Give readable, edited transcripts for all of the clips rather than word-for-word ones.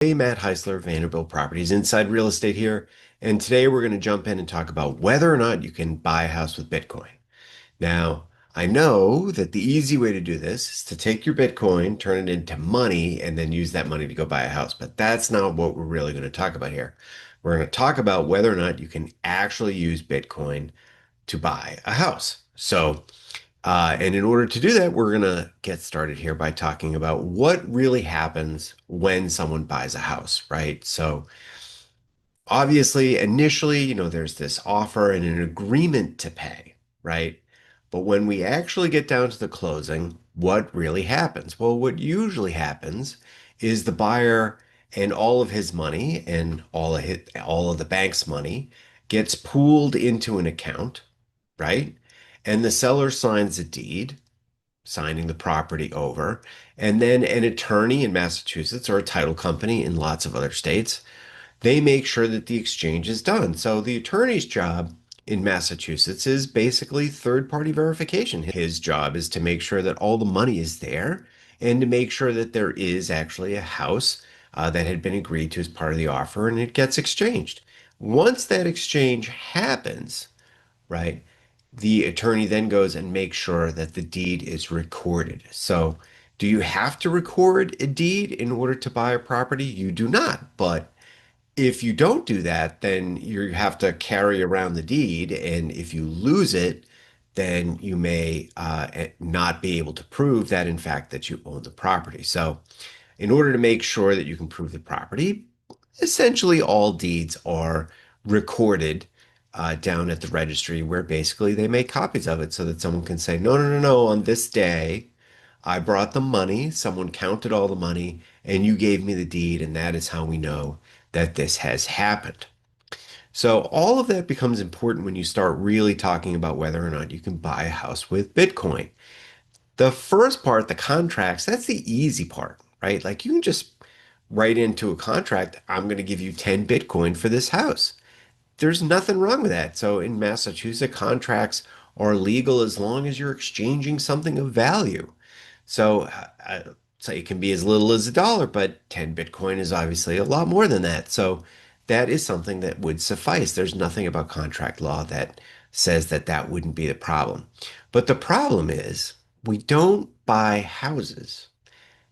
Hey, Matt Heisler, Vanderbilt Properties, Inside Real Estate here. And today we're going to jump in and talk about whether or not you can buy a house with Bitcoin. Now, I know that the easy way to do this is to take your Bitcoin, turn it into money, and then use that money to go buy a house. But that's not what we're really going to talk about here. We're going to talk about whether or not you can actually use Bitcoin to buy a house. And in order to do that, we're going to get started here by talking about what really happens when someone buys a house, right? So, obviously, initially, there's this offer and an agreement to pay, right? But when we actually get down to the closing, what really happens? Well, what usually happens is the buyer and all of his money and all of the bank's money gets pooled into an account, right? And the seller signs a deed, signing the property over, and then an attorney in Massachusetts or a title company in lots of other states, they make sure that the exchange is done. So the attorney's job in Massachusetts is basically third-party verification. His job is to make sure that all the money is there and to make sure that there is actually a house that had been agreed to as part of the offer and it gets exchanged. Once that exchange happens, right, the attorney then goes and makes sure that the deed is recorded. So, do you have to record a deed in order to buy a property? You do not. But if you don't do that, then you have to carry around the deed. And if you lose it, then you may not be able to prove that, in fact, that you own the property. So, in order to make sure that you can prove the property, essentially all deeds are recorded down at the registry where basically they make copies of it so that someone can say, no, no, no, no, on this day, I brought the money, someone counted all the money, and you gave me the deed, and that is how we know that this has happened. So all of that becomes important when you start really talking about whether or not you can buy a house with Bitcoin. The first part, the contracts, that's the easy part, right? Like you can just write into a contract, I'm going to give you 10 Bitcoin for this house. There's nothing wrong with that. So in Massachusetts, contracts are legal as long as you're exchanging something of value. So, so it can be as little as $1, but 10 Bitcoin is obviously a lot more than that. So that is something that would suffice. There's nothing about contract law that says that that wouldn't be the problem. But the problem is we don't buy houses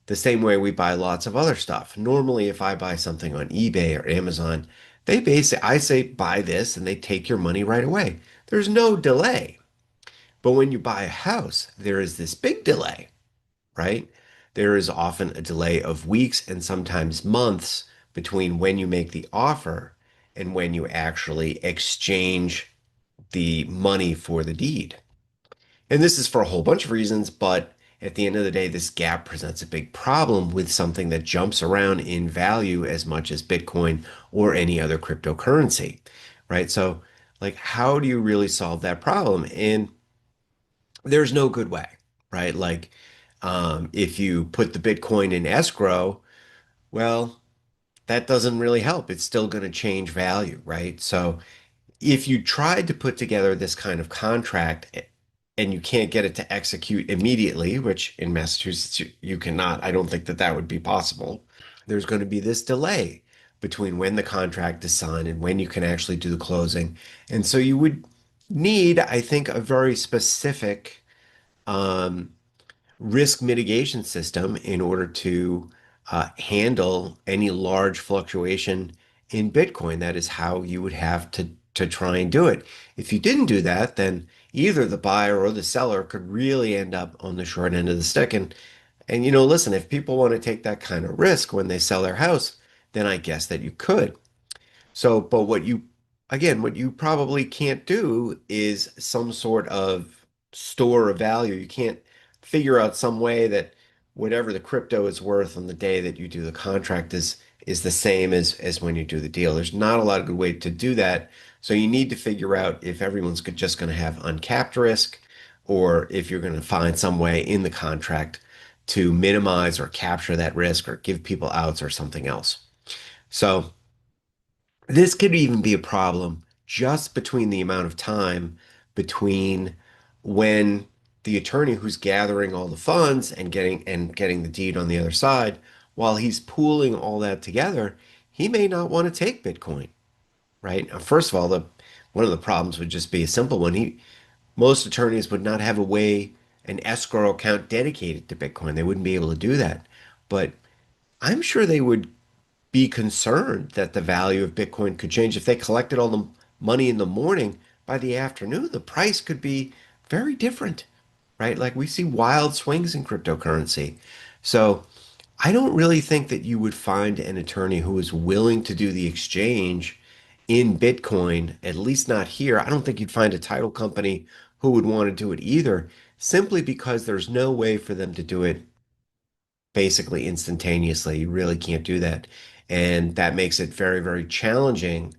the same way we buy lots of other stuff. Normally, if I buy something on eBay or Amazon, I say buy this and they take your money right away. There's no delay. But when you buy a house, there is this big delay, right? There is often a delay of weeks and sometimes months between when you make the offer and when you actually exchange the money for the deed. And this is for a whole bunch of reasons, but at the end of the day, this gap presents a big problem with something that jumps around in value as much as Bitcoin or any other cryptocurrency, right? So, like, how do you really solve that problem? And there's no good way, right? Like, if you put the Bitcoin in escrow, well, that doesn't really help. It's still going to change value, right? So, if you tried to put together this kind of contract and you can't get it to execute immediately, which in Massachusetts you cannot, I don't think that that would be possible. There's going to be this delay between when the contract is signed and when you can actually do the closing. And so you would need, I think, a very specific um, risk mitigation system in order to handle any large fluctuation in Bitcoin. That is how you would have to try and do it. If you didn't do that, then either the buyer or the seller could really end up on the short end of the stick. And listen, if people want to take that kind of risk when they sell their house, then I guess that you could. So, but what you probably can't do is some sort of store of value. You can't figure out some way that whatever the crypto is worth on the day that you do the contract is the same as when you do the deal. There's not a lot of good way to do that. So you need to figure out if everyone's just going to have uncapped risk or if you're going to find some way in the contract to minimize or capture that risk or give people outs or something else. So this could even be a problem just between the amount of time between when the attorney who's gathering all the funds and getting the deed on the other side, while he's pooling all that together, he may not want to take Bitcoin, right? Now, first of all, the one of the problems would just be a simple one. Most attorneys would not have a way, an escrow account dedicated to Bitcoin. They wouldn't be able to do that. But I'm sure they would be concerned that the value of Bitcoin could change. If they collected all the money in the morning, by the afternoon, the price could be very different, right? Like we see wild swings in cryptocurrency. So I don't really think that you would find an attorney who is willing to do the exchange in Bitcoin, at least not here. I don't think you'd find a title company who would want to do it either, simply because there's no way for them to do it basically instantaneously. You really can't do that. And that makes it very, very challenging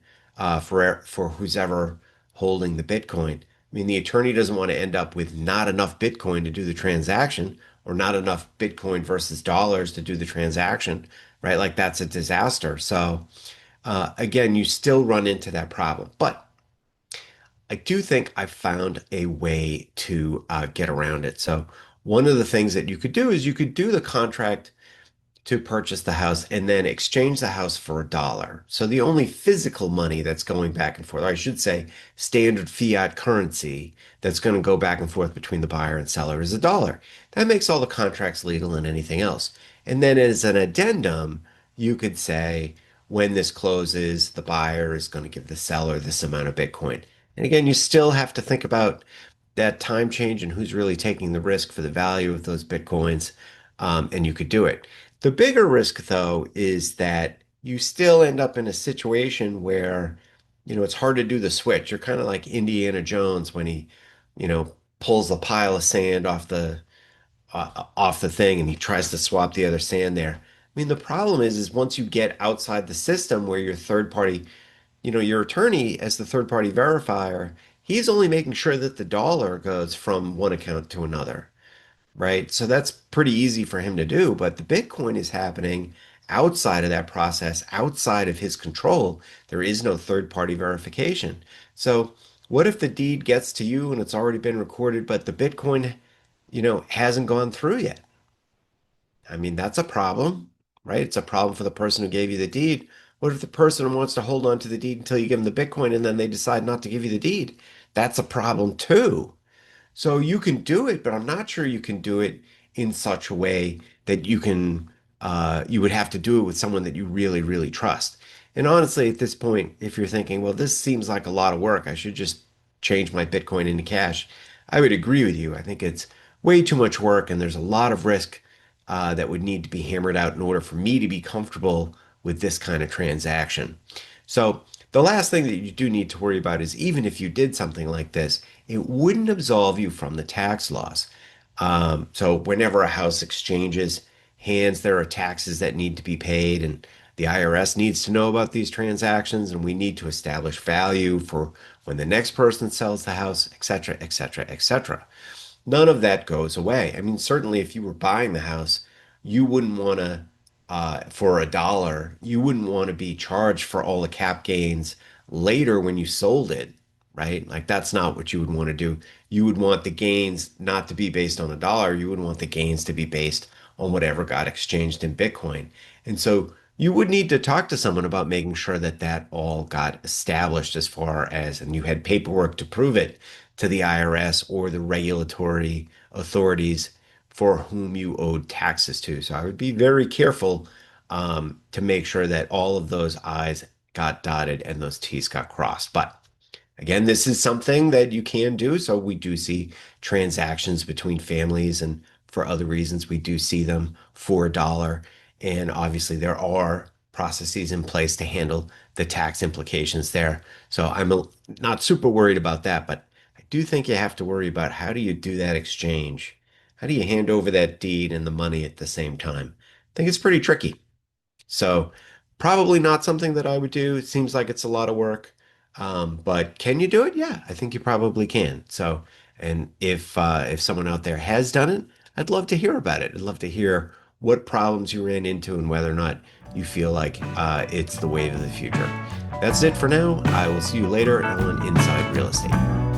for who's ever holding the Bitcoin. I mean, the attorney doesn't want to end up with not enough Bitcoin to do the transaction or not enough Bitcoin versus dollars to do the transaction, right? Like that's a disaster. So again, you still run into that problem. But I do think I found a way to get around it. So one of the things that you could do is you could do the contract to purchase the house and then exchange the house for $1. So the only physical money that's going back and forth, or I should say standard fiat currency that's going to go back and forth between the buyer and seller is $1. That makes all the contracts legal and anything else. And then as an addendum, you could say when this closes, the buyer is going to give the seller this amount of Bitcoin. And again, you still have to think about that time change and who's really taking the risk for the value of those Bitcoins. And you could do it. The bigger risk, though, is that you still end up in a situation where, it's hard to do the switch. You're kind of like Indiana Jones when he, pulls a pile of sand off the thing and he tries to swap the other sand there. I mean, the problem is once you get outside the system where your third party, your attorney as the third party verifier, he's only making sure that the dollar goes from one account to another, right? So that's pretty easy for him to do, but the Bitcoin is happening outside of that process, outside of his control. There is no third-party verification. So what if the deed gets to you and it's already been recorded, but the Bitcoin, hasn't gone through yet? I mean, that's a problem, right? It's a problem for the person who gave you the deed. What if the person wants to hold on to the deed until you give them the Bitcoin and then they decide not to give you the deed? That's a problem too. So you can do it, but I'm not sure you can do it in such a way that you would have to do it with someone that you really, really trust. And honestly, at this point, if you're thinking, well, this seems like a lot of work, I should just change my Bitcoin into cash, I would agree with you. I think it's way too much work and there's a lot of risk that would need to be hammered out in order for me to be comfortable with this kind of transaction. So the last thing that you do need to worry about is even if you did something like this, it wouldn't absolve you from the tax laws. So whenever a house exchanges hands, there are taxes that need to be paid, and the IRS needs to know about these transactions, and we need to establish value for when the next person sells the house, et cetera, et cetera, et cetera. None of that goes away. I mean, certainly if you were buying the house, you wouldn't want to, for $1, you wouldn't want to be charged for all the cap gains later when you sold it, right? Like that's not what you would want to do. You would want the gains not to be based on $1. You would want the gains to be based on whatever got exchanged in Bitcoin. And so you would need to talk to someone about making sure that that all got established as far as, and you had paperwork to prove it to the IRS or the regulatory authorities for whom you owed taxes to. So I would be very careful to make sure that all of those I's got dotted and those T's got crossed. But again, this is something that you can do. So we do see transactions between families, and for other reasons, we do see them for $1. And obviously, there are processes in place to handle the tax implications there. So not super worried about that, but I do think you have to worry about how do you do that exchange? How do you hand over that deed and the money at the same time? I think it's pretty tricky. So probably not something that I would do. It seems like it's a lot of work. But can you do it? Yeah, I think you probably can. So, and if someone out there has done it, I'd love to hear about it. I'd love to hear what problems you ran into and whether or not you feel like it's the wave of the future. That's it for now. I will see you later on Inside Real Estate.